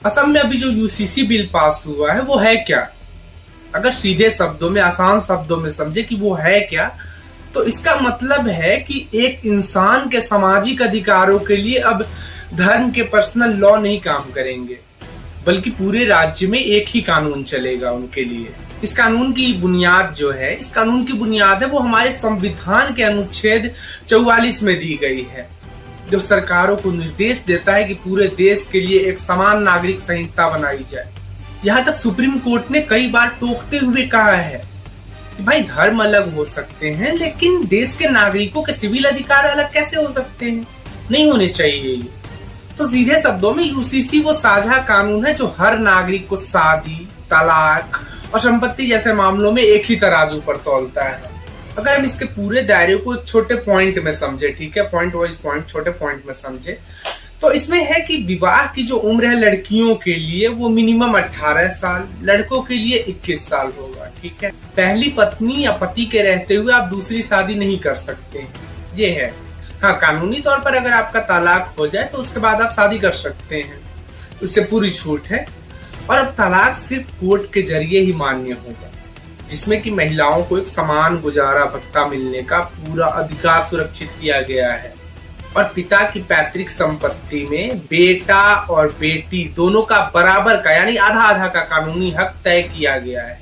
असम में अभी जो यूसीसी बिल पास हुआ है वो है क्या? अगर सीधे शब्दों में, आसान शब्दों में समझे कि वो है क्या, तो इसका मतलब है कि एक इंसान के सामाजिक अधिकारों के लिए अब धर्म के पर्सनल लॉ नहीं काम करेंगे, बल्कि पूरे राज्य में एक ही कानून चलेगा उनके लिए। इस कानून की बुनियाद जो है, इस कानून की बुनियाद है वो हमारे संविधान के अनुच्छेद 44 में दी गई है, जो सरकारों को निर्देश देता है कि पूरे देश के लिए एक समान नागरिक संहिता बनाई जाए। यहाँ तक सुप्रीम कोर्ट ने कई बार टोकते हुए कहा है कि भाई धर्म अलग हो सकते हैं, लेकिन देश के नागरिकों के सिविल अधिकार अलग कैसे हो सकते हैं? नहीं होने चाहिए ये। तो सीधे शब्दों में यूसीसी वो साझा कानून है जो हर नागरिक को शादी, तलाक और संपत्ति जैसे मामलों में एक ही तराजू पर तौलता है। अगर हम इसके पूरे दायरे को छोटे पॉइंट में समझे, ठीक है, पॉइंट वाइज पॉइंट, छोटे पॉइंट में समझे, तो इसमें है कि विवाह की जो उम्र है लड़कियों के लिए वो मिनिमम 18 साल, लड़कों के लिए 21 साल होगा। ठीक है, पहली पत्नी या पति के रहते हुए आप दूसरी शादी नहीं कर सकते, ये है। हाँ, कानूनी तौर पर अगर आपका तलाक हो जाए तो उसके बाद आप शादी कर सकते हैं, उससे पूरी छूट है। और अब तलाक सिर्फ कोर्ट के जरिए ही मान्य होगा, जिसमें कि महिलाओं को एक समान गुजारा भत्ता मिलने का पूरा अधिकार सुरक्षित किया गया है। और पिता की पैतृक संपत्ति में बेटा और बेटी दोनों का बराबर का, यानी आधा आधा का कानूनी हक तय किया गया है।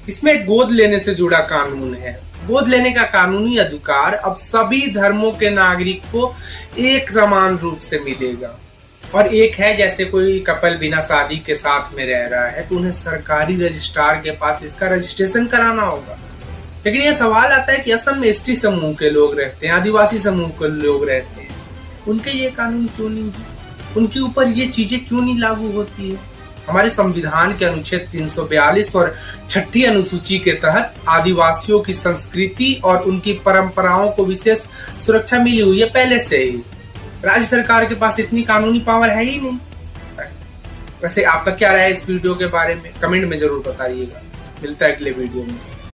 इसमें गोद लेने से जुड़ा कानून है। गोद लेने का कानूनी अधिकार अब सभी धर्मों के नागरिक को एक समान रूप से मिलेगा। और एक है, जैसे कोई कपल बिना शादी के साथ में रह रहा है तो उन्हें सरकारी रजिस्ट्रार के पास इसका रजिस्ट्रेशन कराना होगा। लेकिन ये सवाल आता है कि असम में एसटी समूह के लोग रहते हैं, आदिवासी समूह के लोग रहते हैं, उनके ये कानून क्यों नहीं है? उनके ऊपर ये चीजें क्यों नहीं लागू होती है? हमारे संविधान के अनुच्छेद 342 और 6ठी अनुसूची के तहत आदिवासियों की संस्कृति और उनकी परंपराओं को विशेष सुरक्षा मिली हुई है पहले से ही। राज्य सरकार के पास इतनी कानूनी पावर है ही नहीं। वैसे आपका क्या राय है इस वीडियो के बारे में? कमेंट में जरूर बताइएगा। मिलता है अगले वीडियो में।